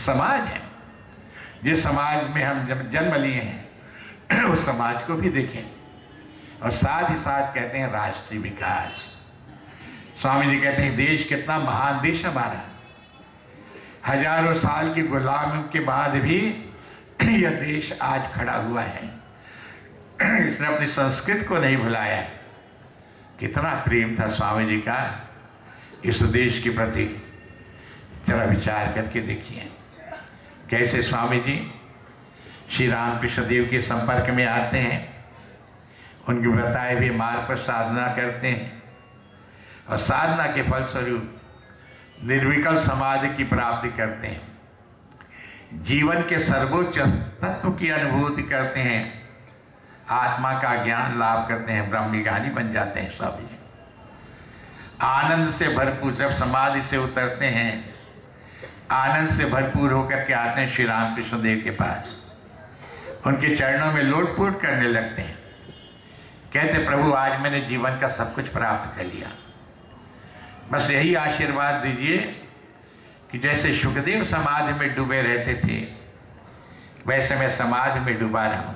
समाज है। जिस समाज में हम जन्म लिए हैं उस समाज को भी देखें, और साथ ही साथ कहते हैं राष्ट्रीय विकास। स्वामी जी कहते हैं देश कितना महान देश हमारा, हजारों साल की गुलामी के बाद भी यह देश आज खड़ा हुआ है। इसने अपनी संस्कृति को नहीं भुलाया। कितना प्रेम था स्वामी जी का इस देश के प्रति, जरा विचार करके देखिए। कैसे स्वामी जी श्री रामकृष्ण देव के संपर्क में आते हैं, उनके बताए हुए मार्ग पर साधना करते हैं, और साधना के फलस्वरूप निर्विकल्प समाधि की प्राप्ति करते हैं। जीवन के सर्वोच्च तत्व की अनुभूति करते हैं, आत्मा का ज्ञान लाभ करते हैं, ब्रह्म ज्ञानी बन जाते हैं। स्वामी जी आनंद से भरपूर, जब समाधि से उतरते हैं आनंद से भरपूर होकर के आते हैं श्री रामकृष्ण देव के पास, उनके चरणों में लोटपोट करने लगते हैं। कहते प्रभु आज मैंने जीवन का सब कुछ प्राप्त कर लिया, बस यही आशीर्वाद दीजिए कि जैसे सुखदेव समाधि में डूबे रहते थे वैसे मैं समाधि में डूबा रहूं।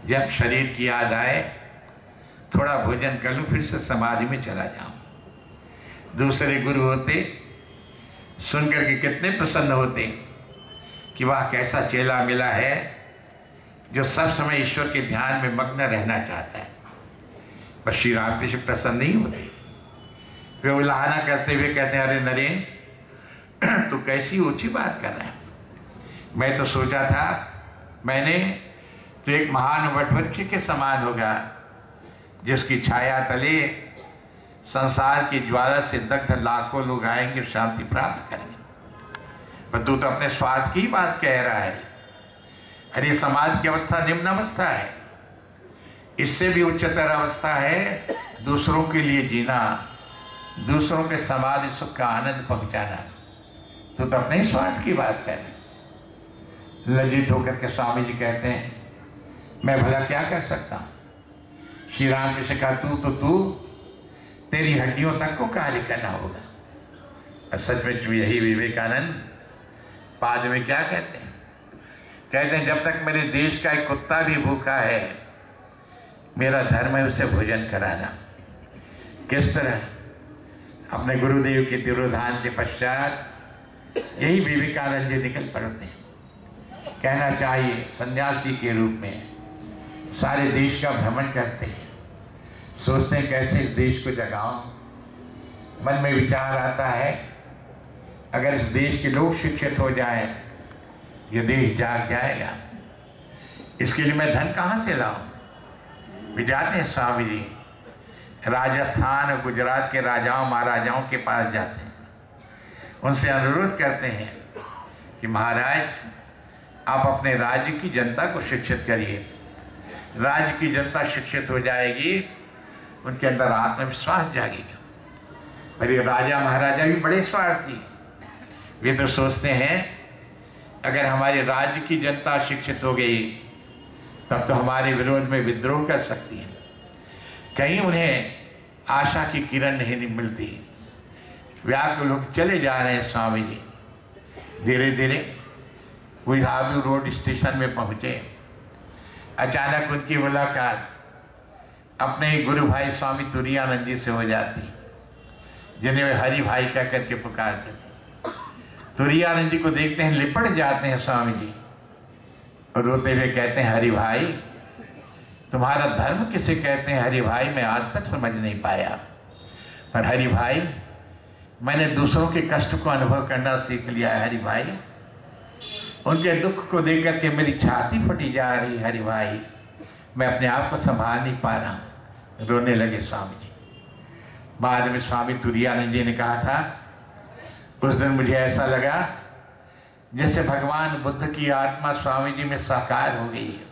जब शरीर की याद आए थोड़ा भोजन कर लूं, फिर से समाधि में चला जाऊं। दूसरे गुरु होते सुनकर के कितने प्रसन्न होते कि वाह कैसा चेला मिला है जो सब समय ईश्वर के ध्यान में मग्न रहना चाहता है। पर श्री रामकृष्ण प्रसन्न नहीं होते, वे उल्लाहना करते हुए कहते हैं अरे नरेन तू कैसी ऊंची बात कर रहा है, मैं तो सोचा था मैंने तो एक महान वटवृक्ष के समान होगा जिसकी छाया तले संसार की ज्वाला से दग्ध लाखों लोग आएंगे, शांति प्राप्त करेंगे। पर तू तो अपने स्वार्थ की बात कह रहा है। अरे समाज की अवस्था निम्न अवस्था है, इससे भी उच्चतर अवस्था है दूसरों के लिए जीना, दूसरों के समाधि सुख का आनंद पहुंचाना। तू तो अपने स्वार्थ की बात कर रहे। लज्जित होकर के स्वामी जी कहते हैं मैं भला क्या कर सकता हूं। श्री राम ने कहा तू तेरी हड्डियों तक को कार्य करना होगा। और सचमुच यही विवेकानंद बाद में क्या कहते हैं, कहते हैं जब तक मेरे देश का एक कुत्ता भी भूखा है मेरा धर्म है उसे भोजन कराना। किस तरह अपने गुरुदेव के तिरोधान के पश्चात यही विवेकानंद जी निकल पड़ते हैं। कहना चाहिए सन्यासी के रूप में सारे देश का भ्रमण करते हैं, सोचते हैं कैसे इस देश को जगाऊं। मन में विचार आता है अगर इस देश के लोग शिक्षित हो जाएं ये देश जाग जाएगा। इसके लिए मैं धन कहाँ से लाऊं। वे जाते हैं स्वामी जी राजस्थान और गुजरात के राजाओं महाराजाओं के पास जाते हैं, उनसे अनुरोध करते हैं कि महाराज आप अपने राज्य की जनता को शिक्षित करिए। राज्य की जनता शिक्षित हो जाएगी, उनके अंदर आत्मविश्वास जागेगा। पर ये राजा महाराजा भी बड़े स्वार्थी, वे तो सोचते हैं अगर हमारे राज्य की जनता शिक्षित हो गई तब तो हमारे विरोध में विद्रोह कर सकती है। कहीं उन्हें आशा की किरण नहीं मिलती, व्याकुल लोग चले जा रहे हैं। स्वामी जी धीरे धीरे गुजरात रोड स्टेशन में पहुंचे। अचानक उनकी मुलाकात अपने ही गुरु भाई स्वामी तुरायानंद जी से हो जाती, जिन्हें वे हरि भाई कह करके पुकारते थे। तुरायानंद जी को देखते हैं लिपट जाते हैं स्वामी जी और रोते हुए कहते हैं हरि भाई तुम्हारा धर्म किसे कहते हैं। हरि भाई मैं आज तक समझ नहीं पाया, पर हरि भाई मैंने दूसरों के कष्ट को अनुभव करना सीख लिया है। हरि भाई उनके दुख को देख करके मेरी छाती फटी जा रही। हरि भाई मैं अपने आप को संभाल नहीं पा रहा हूँ। रोने लगे स्वामी जी। बाद में स्वामी तुरायानंद जी ने कहा था उस दिन मुझे ऐसा लगा जैसे भगवान बुद्ध की आत्मा स्वामी जी में साकार हो गई है।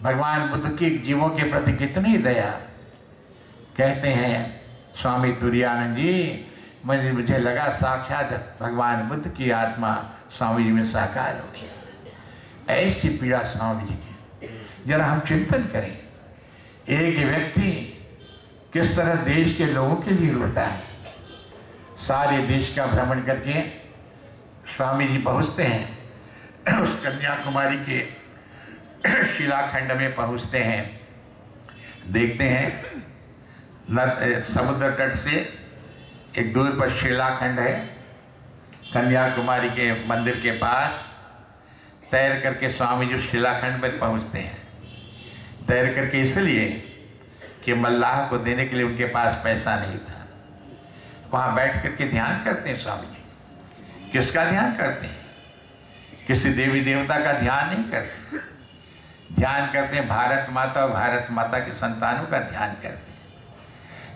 भगवान बुद्ध की जीवों के प्रति कितनी दया। कहते हैं स्वामी तुरायानंद जी मुझे लगा साक्षात भगवान बुद्ध की आत्मा स्वामी जी में साकार हो गई। ऐसी पीड़ा स्वामी जी की। जरा हम चिंतन करें, एक व्यक्ति किस तरह देश के लोगों के लिए रोता है। सारे देश का भ्रमण करके स्वामी जी पहुँचते हैं, उस कन्याकुमारी के शिलाखंड में पहुँचते हैं। देखते हैं समुद्र तट से एक दूर पर शिलाखंड है, कन्याकुमारी के मंदिर के पास। तैर करके स्वामी जी शिलाखंड पर पहुँचते हैं। तैर करके इसलिए कि मल्लाह को देने के लिए उनके पास पैसा नहीं था। वहाँ बैठ करके ध्यान करते हैं स्वामी जी। किसका ध्यान करते हैं? किसी देवी देवता का ध्यान नहीं करते। ध्यान करते हैं भारत माता और भारत माता के संतानों का ध्यान करते हैं।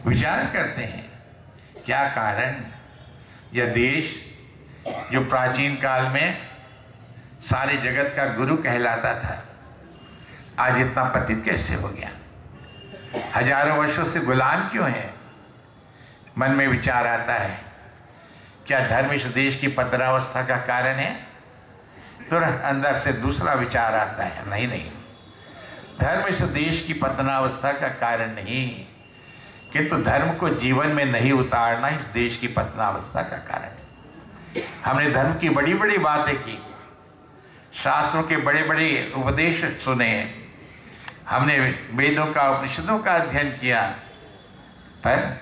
विचार करते हैं क्या कारण, यह देश जो प्राचीन काल में सारे जगत का गुरु कहलाता था, आज इतना पतित कैसे हो गया? हजारों वर्षों से गुलाम क्यों है? मन में विचार आता है, क्या धर्म इस देश की पतनावस्था का कारण है? तुरंत अंदर से दूसरा विचार आता है, नहीं नहीं, धर्म इस देश की पतनावस्था का कारण नहीं, किंतु धर्म को जीवन में नहीं उतारना इस देश की पतनावस्था का कारण है। हमने धर्म की बड़ी बड़ी बातें की, शास्त्रों के बड़े बड़े उपदेश सुने, हमने वेदों का उपनिषदों का अध्ययन किया, पर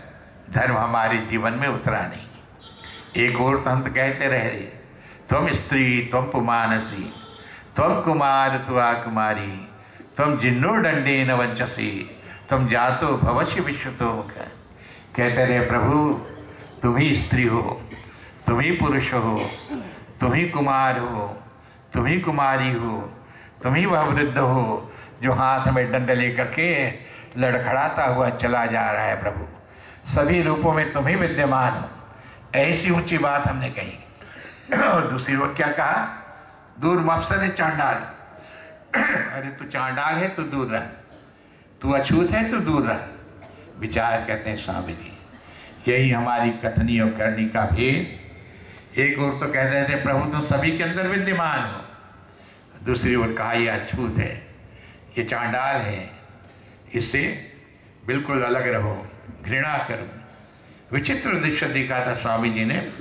धर्म हमारे जीवन में उतरा नहीं। एक और तो हम तो कहते रहे, तुम स्त्री तुम पुमानसी, तुम कुमार तुआ कुमारी, तुम जिन्नो दंडे न वंचसी, तुम जातो भवश्य विश्वतो मुख। कहते रहे प्रभु, तुम ही स्त्री हो, तुम ही पुरुष हो, तुम ही कुमार हो, तुम ही कुमारी हो, तुम ही वह वृद्ध हो जो हाथ में डंडा लेकर के लड़खड़ाता हुआ चला जा रहा है। प्रभु, सभी रूपों में तुम ही विद्यमान हो। ऐसी ऊंची बात हमने कही। और दूसरी ओर क्या कहा? दूर मफसद चांडाल। अरे तू चांडाल है तो दूर रह, तू अछूत है तो दूर रह। विचार करते हैं स्वामी जी, यही हमारी कथनी और करनी का भेद। एक ओर तो कहते थे प्रभु तुम सभी के अंदर विद्यमान हो, दूसरी ओर कहा ये अछूत है, ये चांडाल है, इससे बिल्कुल अलग रहो, घृणा करो। विचित्र दृश्य दिखा था स्वामी जी ने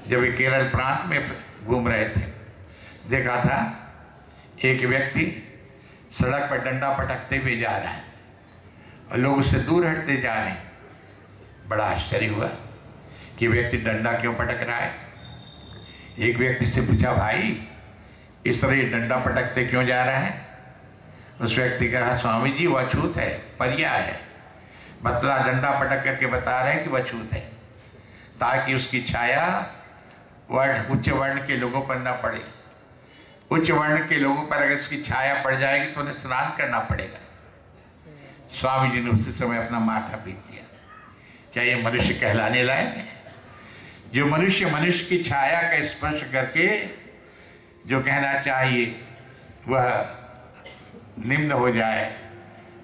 जब वे केरल प्रांत में घूम रहे थे। देखा था एक व्यक्ति सड़क पर डंडा पटकते हुए जा रहा है और लोग उससे दूर हटते जा रहे हैं। बड़ा आश्चर्य हुआ कि व्यक्ति डंडा क्यों पटक रहा है। एक व्यक्ति से पूछा, भाई इस तरह डंडा पटकते क्यों जा रहा है? उस व्यक्ति कहा, स्वामी जी वह अछूत है, पर्याय है, मतलब डंडा पटक करके बता रहे हैं कि वह अछूत है, ताकि उसकी छाया उच्च वर्ण के लोगों पर न पड़े। उच्च वर्ण के लोगों पर अगर इसकी छाया पड़ जाएगी तो उन्हें स्नान करना पड़ेगा। स्वामी जी ने उसी समय अपना माथा पीट दिया। क्या ये मनुष्य कहलाने लायक है? जो मनुष्य मनुष्य की छाया का स्पर्श करके जो कहना चाहिए वह निम्न हो जाए,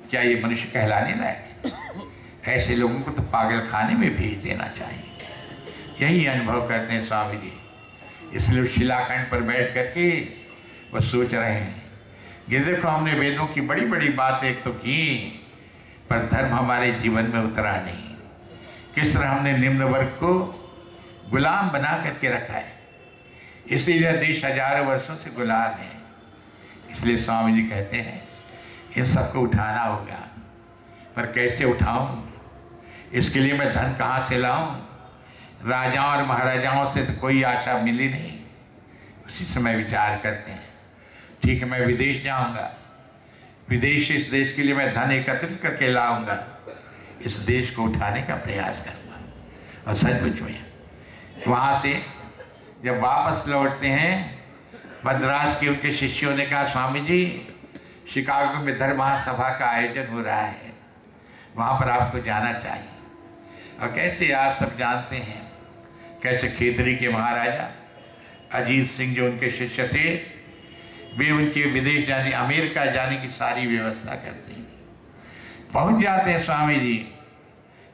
क्या ये मनुष्य कहलाने लायक है? ऐसे लोगों को तो पागल खाने में भेज देना चाहिए। यही अनुभव करते हैं स्वामी जी। इसलिए शिलाखंड पर बैठ करके वह सोच रहे हैं, ये देखो हमने वेदों की बड़ी बड़ी बातें तो की, पर धर्म हमारे जीवन में उतरा नहीं। किस तरह हमने निम्न वर्ग को गुलाम बना करके रखा है। इसीलिए देश हजारों वर्षों से गुलाम है। इसलिए स्वामी जी कहते हैं इन सबको उठाना होगा, पर कैसे उठाऊं? इसके लिए मैं धन कहाँ से लाऊं? राजाओं और महाराजाओं से तो कोई आशा मिली नहीं। उसी समय विचार करते हैं, ठीक है मैं विदेश जाऊंगा, विदेश इस देश के लिए मैं धन एकत्रित करके लाऊंगा, इस देश को उठाने का प्रयास करूंगा। और सचमुच में वहाँ से जब वापस लौटते हैं, मद्रास के उनके शिष्यों ने कहा, स्वामी जी शिकागो में धर्म महासभा का आयोजन हो रहा है, वहाँ पर आपको जाना चाहिए। और कैसे आप सब जानते हैं कैसे खेतरी के महाराजा अजीत सिंह जो उनके शिष्य थे, वे उनके विदेश जाने, अमेरिका जाने की सारी व्यवस्था करते हैं। पहुंच जाते हैं स्वामी जी,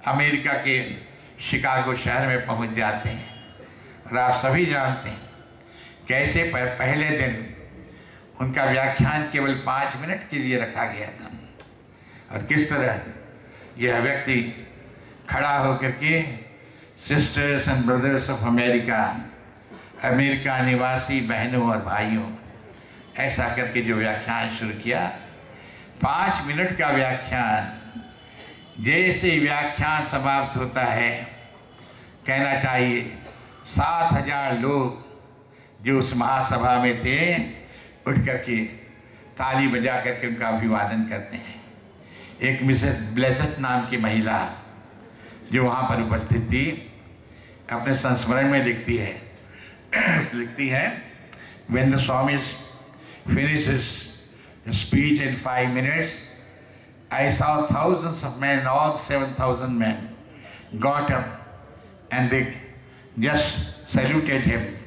अमेरिका के शिकागो शहर में पहुंच जाते हैं। और आप सभी जानते हैं कैसे पहले दिन उनका व्याख्यान केवल 5 मिनट के लिए रखा गया था, और किस तरह यह व्यक्ति खड़ा होकर के sisters and brothers of America, America निवासी बहनों और भाइयों, ऐसा करके जो व्याख्यान शुरू किया, 5 मिनट का व्याख्यान। जैसे व्याख्यान समाप्त होता है, कहना चाहिए 7,000 लोग जो उस महासभा में थे उठ करके ताली बजा करके उनका अभिवादन करते हैं। एक मिसेस ब्लेसेट नाम की महिला जो वहाँ पर उपस्थित थी, अपने संस्मरण में लिखती है when the Swami finishes his speech in 5 minutes, I saw thousands of men, all 7,000 men got up and they just saluted him.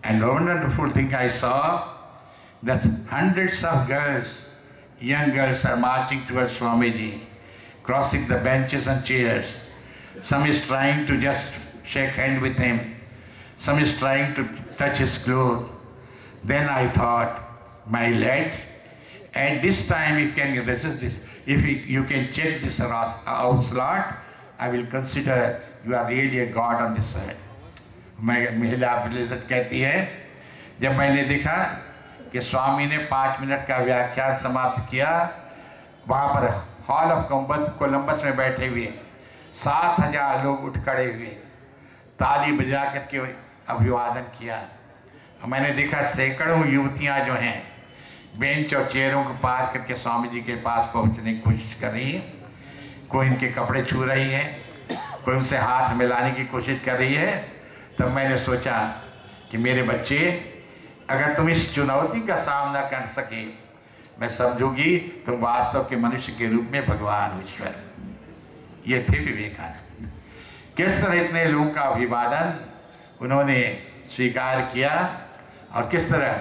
And one wonderful thing I saw, that hundreds of girls, young girls, are marching towards Swamiji, crossing the benches and chairs. Some is trying to just shake hand with him. Some is trying to touch his clothes. Then I thought, my lad, at this time you can resist this. If you can check this onslaught, I will consider you are really a god on this earth. महिला ब्लेसेट कहती है, जब मैंने देखा कि स्वामी ने 5 minute का व्याख्यान समाप्त किया, वहाँ पर हॉल ऑफ कोलंबस में बैठे हुए 7,000 लोग उठ खड़े हुए, ताली बजा करके अभिवादन किया। मैंने देखा सैकड़ों युवतियाँ जो हैं बेंच और चेयरों को पार करके स्वामी जी के पास पहुँचने की कोशिश कर रही है। कोई इनके कपड़े छू रही है, कोई उनसे हाथ मिलाने की कोशिश कर रही है। तब मैंने सोचा कि मेरे बच्चे, अगर तुम इस चुनौती का सामना कर सके, मैं समझूंगी तुम वास्तव के मनुष्य के रूप में भगवान ईश्वर। ये थे विवेकानंद। किस तरह इतने लोगों का अभिवादन उन्होंने स्वीकार किया, और किस तरह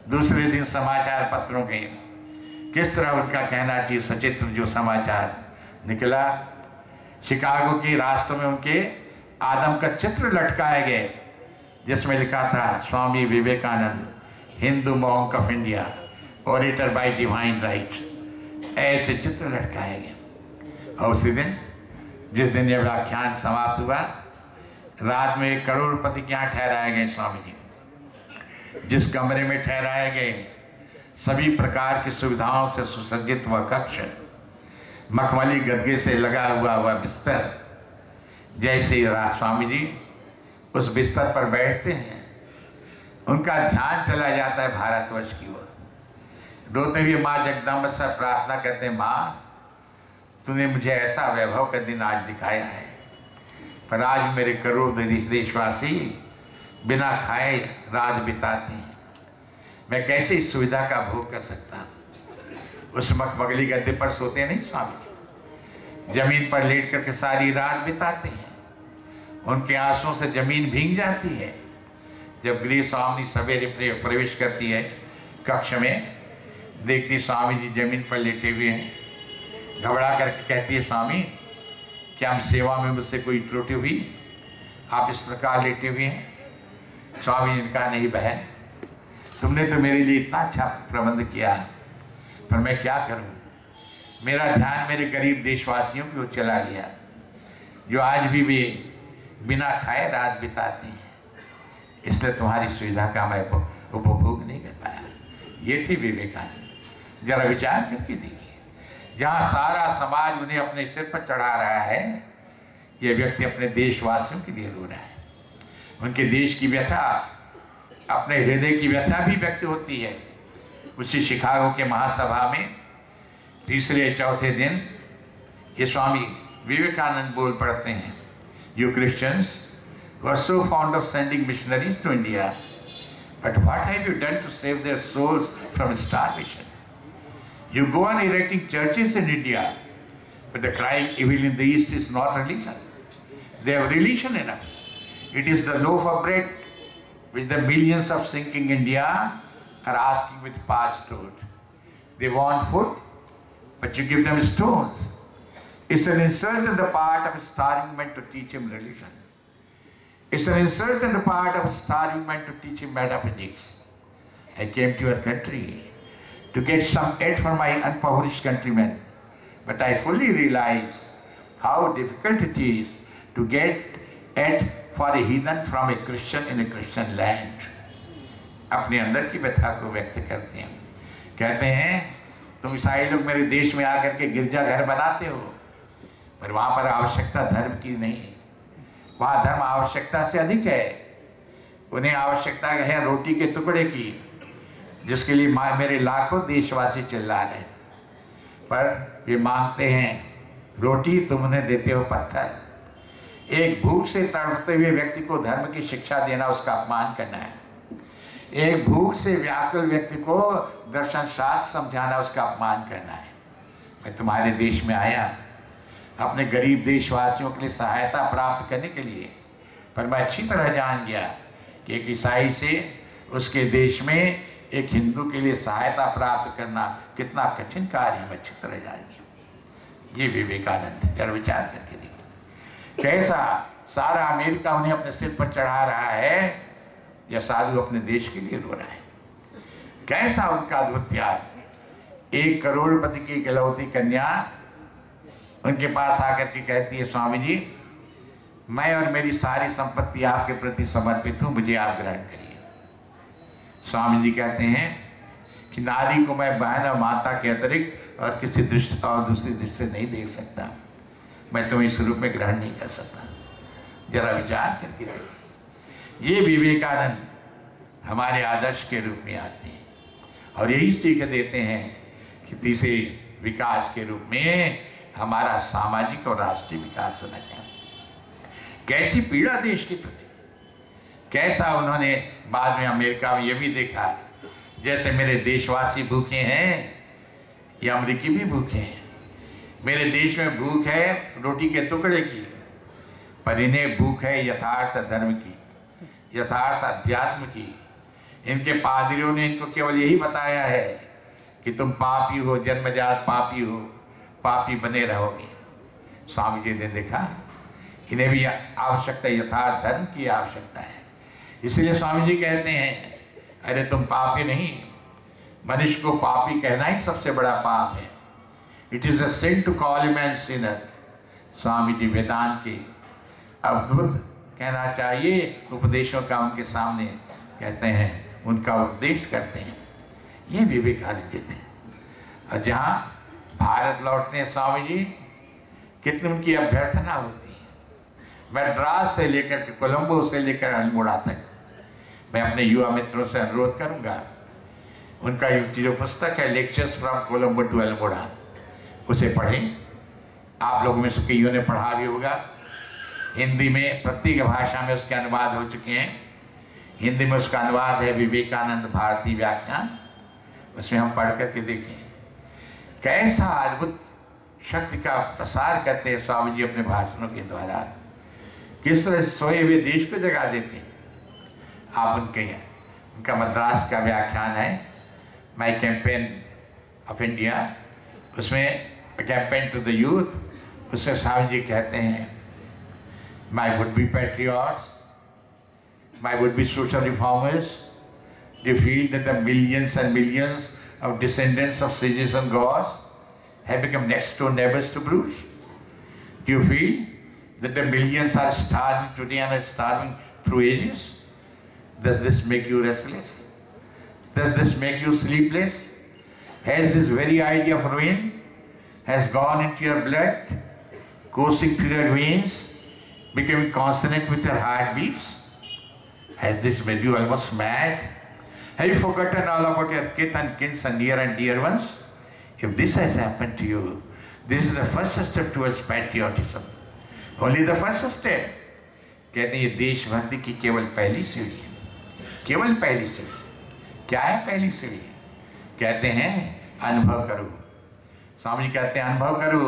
दूसरे दिन समाचार पत्रों के किस तरह उनका कहना चाहिए सचित्र जो समाचार निकला। शिकागो के रास्तों में उनके आदम का चित्र लटकाए गए, जिसमें लिखा था Swami Vivekananda, Hindu monk of India, orator by divine right. ऐसे चित्र लटकाए गए। और उसी दिन, जिस दिन यह व्याख्यान समाप्त हुआ, रात में 1 करोड़पति के यहाँ ठहराए गए स्वामी जी। जिस कमरे में ठहराए गए, सभी प्रकार की सुविधाओं से सुसज्जित वह कक्ष, मखमली गद्दे से लगा हुआ बिस्तर, जैसे ही स्वामी जी उस बिस्तर पर बैठते हैं, उनका ध्यान चला जाता है भारतवर्ष की ओर। रोते हुए माँ जगदम्बा से प्रार्थना करते हैं, माँ तूने मुझे ऐसा वैभव का दिन आज दिखाया है, पर आज मेरे करोड़ देशवासी बिना खाए रात बिताते हैं, मैं कैसे इस सुविधा का भोग कर सकता हूँ। उस मखमली गद्दे पर सोते नहीं स्वामी, जमीन पर लेट करके सारी रात बिताते हैं। उनके आंसुओं से जमीन भीग जाती है। जब गृह स्वामी सवेरे प्रवेश करती है कक्ष में, देखती स्वामी जी जमीन पर लेटे हुए हैं। घबरा करके कहती है, स्वामी क्या हम सेवा में मुझसे कोई त्रुटि हुई, आप इस प्रकार लेटे हुए हैं। स्वामी ने कहा, नहीं बहन, तुमने तो मेरे लिए इतना अच्छा प्रबंध किया, पर मैं क्या करूं, मेरा ध्यान मेरे गरीब देशवासियों की ओर चला गया, जो आज भी वे बिना खाए रात बिताते हैं, इसलिए तुम्हारी सुविधा का मैं उपभोग नहीं कर पाया। ये थी विवेकानंद। जरा विचार करके देखिए, जहाँ सारा समाज उन्हें अपने सिर पर चढ़ा रहा है, ये व्यक्ति अपने देशवासियों के लिए रो रहा है। उनके देश की व्यथा, अपने हृदय की व्यथा भी व्यक्त होती है। उसी शिकागो के महासभा में तीसरे चौथे दिन ये स्वामी विवेकानंद बोल पड़ते हैं, You Christians were so fond of sending missionaries to India, but what have you done to save their souls from starvation? You go on erecting churches in India, but the crying evil in the East is not religion. They have religion enough. It is the loaf of bread which the millions of sinking India are asking with parched throat. They want food, but you give them stones. It's an insult on the part of a starving man to teach him religion. It's an insult on the part of a starving man to teach him metaphysics. I came to your country to get some aid for my unpolished countrymen, but I fully realize how difficult it is to get aid for a heathen from A Christian in A Christian land. अपने अंदर की व्यथा को व्यक्त करते हैं। कहते हैं तुम ईसाई लोग मेरे देश में आकर के गिरजाघर बनाते हो, पर वहाँ पर आवश्यकता धर्म की नहीं, वहाँ धर्म आवश्यकता से अधिक है। उन्हें आवश्यकता है रोटी के टुकड़े की, जिसके लिए मेरे लाखों देशवासी चिल्ला रहे, पर वे मांगते हैं रोटी, तुम उन्हें देते हो पत्थर। एक भूख से तड़पते हुए व्यक्ति को धर्म की शिक्षा देना उसका अपमान करना है। एक भूख से व्याकुल व्यक्ति को दर्शन शास्त्र समझाना उसका अपमान करना है। मैं तुम्हारे देश में आया अपने गरीब देशवासियों के लिए सहायता प्राप्त करने के लिए, पर मैं अच्छी तरह जान गया कि एक ईसाई से उसके देश में एक हिंदू के लिए सहायता प्राप्त करना कितना कठिन कार्य है। मैं अच्छी तरह जान गया। ये विवेकानंद जरा विचार करके देखिए, कैसा सारा अमेरिका उन्हें अपने सिर पर चढ़ा रहा है, या साधु अपने देश के लिए रो रहा है। कैसा उनका अद्भुत त्याग। 1 करोड़पति की इकलौती कन्या उनके पास आकर के कहती है, स्वामी जी मैं और मेरी सारी संपत्ति आपके प्रति समर्पित हूं, मुझे आप ग्रहण करिए। स्वामी जी कहते हैं कि नारी को मैं बहन और माता के अतिरिक्त और किसी दृष्टि और दूसरी दृष्टि से नहीं देख सकता, मैं तुम्हें इस रूप में ग्रहण नहीं कर सकता। जरा विचार करके देखिए, ये विवेकानंद हमारे आदर्श के रूप में आते हैं और यही सीख देते हैं कि तीसरे विकास के रूप में हमारा सामाजिक और राष्ट्रीय विकास होना चाहिए। कैसी पीड़ा देश के प्रति, कैसा उन्होंने बाद में अमेरिका में ये भी देखा, जैसे मेरे देशवासी भूखे हैं ये अमेरिकी भी भूखे हैं। मेरे देश में भूख है रोटी के टुकड़े की, पर इन्हें भूख है यथार्थ धर्म की, यथार्थ अध्यात्म की। इनके पादरियों ने इनको केवल यही बताया है कि तुम पापी हो, जन्मजात पापी हो, पापी बने रहोगे। स्वामी जी ने देखा इन्हें भी आवश्यकता यथार्थ धर्म की आवश्यकता है। इसलिए स्वामी जी कहते हैं अरे तुम पापी नहीं, मनुष्य को पापी कहना ही सबसे बड़ा पाप है। It is a sin to call a man sinner. Swami ji Vedanta के अद्भुत कहना चाहिए उपदेशों का उनके सामने कहते हैं, उनका उपदेश करते हैं। ये विवेकानंद जी थे। और जहाँ भारत लौटते हैं स्वामी जी, कितनी उनकी अभ्यर्थना होती है। मद्रास से लेकर के कोलंबो से लेकर अल्मोड़ा तक मैं अपने युवा मित्रों से अनुरोध करूंगा, उनका जो पुस्तक है lectures from Colombo to Almora, उसे पढ़ें। आप लोगों में से कईयों ने पढ़ा भी होगा। हिंदी में प्रत्येक भाषा में उसके अनुवाद हो चुके हैं। हिंदी में उसका अनुवाद है विवेकानंद भारतीय व्याख्यान, उसमें हम पढ़ करके देखें कैसा अद्भुत शक्ति का प्रसार करते हैं स्वामी जी अपने भाषणों के द्वारा, किस तरह सोए हुए देश को जगा देते हैं। आप उनका मद्रास का व्याख्यान है माई कैंपेन ऑफ इंडिया, उसमें कैंपेन टू द यूथ, उससे स्वामी जी कहते हैं my would-be patriots, my would-be social reformers, do you feel that the millions and millions of descendants of sages and gods have become next door neighbors to Bruce? Do you feel that the millions are starving today and are starving through ages? Does this make you restless? Does this make you sleepless? Has this very idea of ruin has gone into your blood, coursing through your veins, becoming consonant with your heartbeats? Has this made you almost mad? Have you forgotten all about your kith and kins and near and dear ones? If this has happened to you, this is the first step towards patriotism. Only the first step. कहते हैं ये देशभक्ति की केवल पहली सीढ़ी है, केवल पहली सीढ़ी। क्या है पहली सीढ़ी? कहते हैं अनुभव करो। स्वामी जी कहते हैं अनुभव करो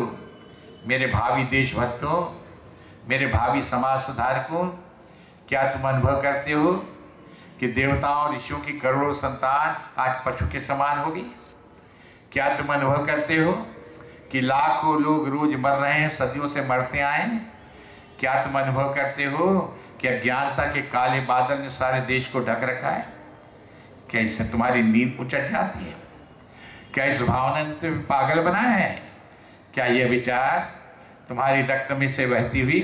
मेरे भावी देशभक्तों, मेरे भावी समाज सुधारकों। क्या तुम अनुभव करते हो कि देवताओं और ऋषियों की करोड़ों संतान आज पशु के समान होगी? क्या तुम अनुभव करते हो कि लाखों लोग रोज मर रहे हैं, सदियों से मरते आए हैं? क्या तुम अनुभव करते हो कि अज्ञानता के काले बादल ने सारे देश को ढक रखा है? क्या इससे तुम्हारी नींद उचट जाती है? क्या इस भावना ने तुम्हें पागल बनाया है? क्या यह विचार तुम्हारी रक्त में से बहती हुई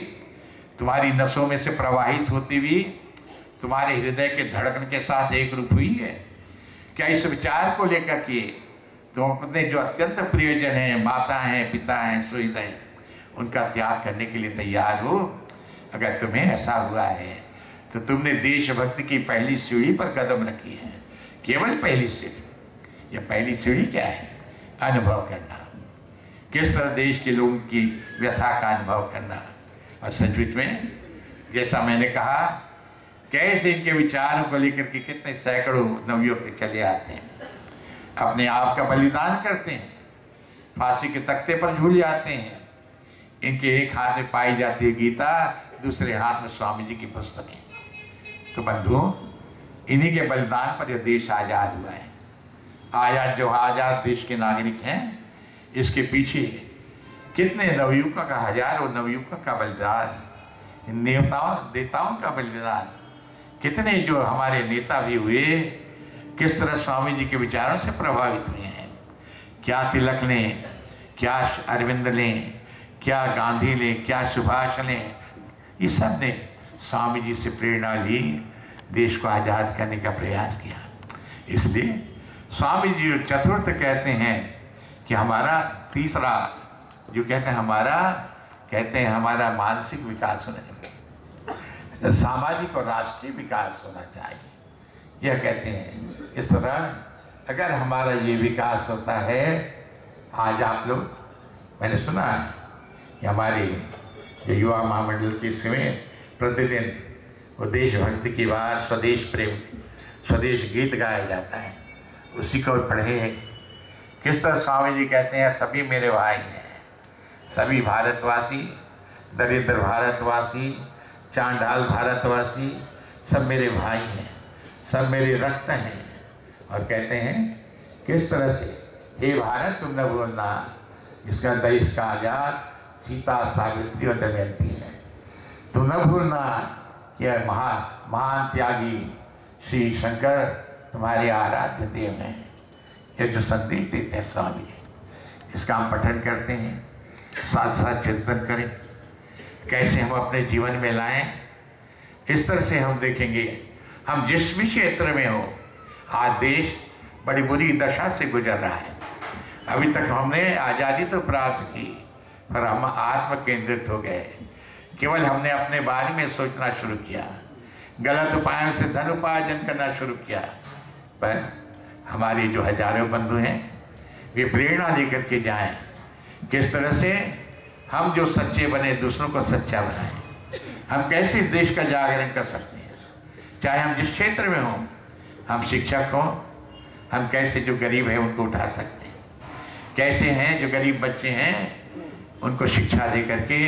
तुम्हारी नसों में से प्रवाहित होती हुई तुम्हारे हृदय के धड़कन के साथ एक रूप हुई है? क्या इस विचार को लेकर के तुम अपने जो अत्यंत प्रियजन हैं, माता हैं, पिता हैं, सुहित हैं, उनका त्याग करने के लिए तैयार हो? अगर तुम्हें ऐसा हुआ है तो तुमने देशभक्ति की पहली सीढ़ी पर कदम रखी है, केवल पहली सीढ़ी। यह पहली सीढ़ी क्या है? अनुभव करना, किस तरह देश के लोगों की व्यथा का अनुभव करना। और सचमुच में जैसा मैंने कहा, कैसे इनके विचारों को लेकर के कितने सैकड़ों नवयुवक चले आते हैं, अपने आप का बलिदान करते हैं, फांसी के तख्ते पर झूल जाते हैं। इनके एक हाथ में पाई जाती है गीता, दूसरे हाथ में स्वामी जी की पुस्तकें। तो बंधुओं, इन्हीं के बलिदान पर यह देश आजाद हुआ है। आजाद जो आजाद देश के नागरिक हैं, इसके पीछे कितने नवयुवकों का, हजारों नवयुवकों का बलिदान, नेताओं का बलिदान, कितने जो हमारे नेता भी हुए, किस तरह स्वामी जी के विचारों से प्रभावित हुए हैं। क्या तिलक लें, क्या अरविंद लें, क्या गांधी लें, क्या सुभाष लें, ये सब ने स्वामी जी से प्रेरणा ली, देश को आज़ाद करने का प्रयास किया। इसलिए स्वामी जी जो चतुर्थ कहते हैं कि हमारा तीसरा जो कहते हैं हमारा मानसिक विकास होना चाहिए, सामाजिक और राष्ट्रीय विकास होना चाहिए। यह कहते हैं इस तरह अगर हमारा ये विकास होता है, आज आप लोग, मैंने सुना कि हमारे जो युवा महामंडल के इसमें प्रतिदिन वो देशभक्ति की बात, स्वदेश प्रेम, स्वदेश गीत गाया जाता है, उसी को पढ़े हैं। किस तरह स्वामी जी कहते हैं सभी मेरे भाई हैं, सभी भारतवासी, दरिद्र भारतवासी, चांडाल भारतवासी, सब मेरे भाई हैं, सब मेरे रक्त हैं। और कहते हैं किस तरह से, हे भारत तुम न भूलना इसका देश का आजाद सीता, सावित्री और दमयंती है। तुम न भूलना यह महान त्यागी श्री शंकर तुम्हारे आराध्य देव हैं। यह जो संदेश देते हैं स्वामी जी, इसका हम पठन करते हैं, साथ साथ चिंतन करें कैसे हम अपने जीवन में लाएं। इस तरह से हम देखेंगे, हम जिस भी क्षेत्र में हो, आज देश बड़ी बुरी दशा से गुजर रहा है। अभी तक हमने आज़ादी तो प्राप्त की, पर हम आत्म केंद्रित हो गए। केवल हमने अपने बारे में सोचना शुरू किया, गलत उपायों से धन उपार्जन करना शुरू किया। पर हमारे जो हजारों बंधु हैं, वे प्रेरणा लेकर के जाएं, किस तरह से हम जो सच्चे बने दूसरों को सच्चा बनाएं। हम कैसे इस देश का जागरण कर सकते हैं, चाहे हम जिस क्षेत्र में हों, हम शिक्षक हों, हम कैसे जो गरीब हैं उनको उठा सकते हैं, कैसे हैं जो गरीब बच्चे हैं उनको शिक्षा दे करके,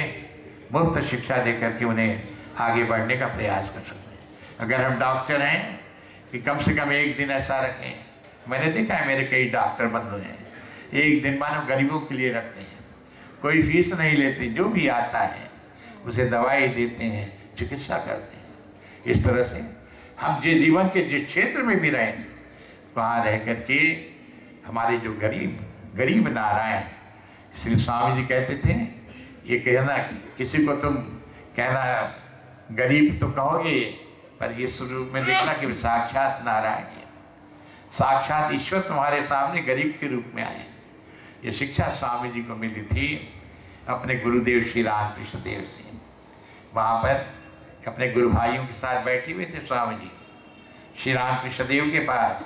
मुफ्त शिक्षा दे करके उन्हें आगे बढ़ने का प्रयास कर सकते हैं। अगर हम डॉक्टर हैं कि कम से कम एक दिन ऐसा रखें, मैंने देखा है मेरे कई डॉक्टर बंधु हैं, एक दिन मानो गरीबों के लिए रखते हैं, कोई फीस नहीं लेते, जो भी आता है उसे दवाई देते हैं, चिकित्सा करते हैं। इस तरह से हम जीवन के जिस क्षेत्र में भी रहें, वहाँ रह करके हमारे जो गरीब नारायण, इसलिए स्वामी जी कहते थे, ये कहना किसी को तुम कहना गरीब तो कहोगे, पर ये स्वरूप में देखना कि साक्षात नारायण है, साक्षात ईश्वर तुम्हारे सामने गरीब के रूप में आए। ये शिक्षा स्वामी जी को मिली थी अपने गुरुदेव श्री रामकृष्ण देव से। वहाँ पर अपने गुरु भाइयों के साथ बैठे हुए थे स्वामी जी श्री रामकृष्ण देव के पास।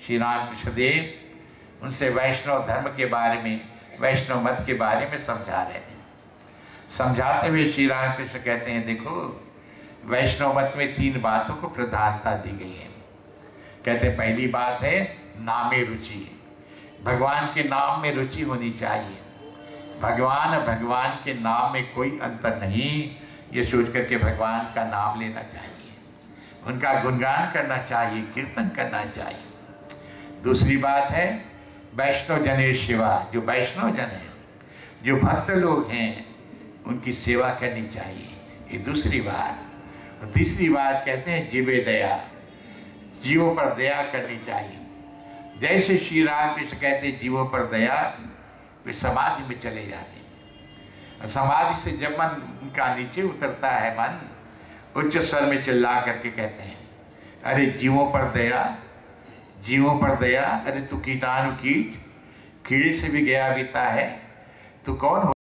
श्री रामकृष्ण देव उनसे वैष्णव धर्म के बारे में, वैष्णव मत के बारे में समझा रहे थे। समझाते हुए श्री रामकृष्ण कहते हैं, देखो वैष्णव मत में 3 बातों को प्रधानता दी गई है। कहते हैं पहली बात है नामे रुचि, भगवान के नाम में रुचि होनी चाहिए। भगवान के नाम में कोई अंतर नहीं, ये सोच करके भगवान का नाम लेना चाहिए, उनका गुणगान करना चाहिए, कीर्तन करना चाहिए। दूसरी बात है वैष्णव जने सेवा, जो वैष्णव जन है, जो भक्त लोग हैं, उनकी सेवा करनी चाहिए, ये दूसरी बात। और तीसरी बात कहते हैं जीवे दया, जीवों पर दया करनी चाहिए। जैसे श्री रामकृष्ण कहते हैं जीवों पर दया, वे समाधि में चले जाते हैं। समाधि से जब मन का नीचे उतरता है, मन उच्च स्वर में चिल्ला करके कहते हैं, अरे जीवों पर दया, जीवों पर दया, अरे तू कीटाणु कीट, कीड़े से भी गया बीता है, तू कौन हो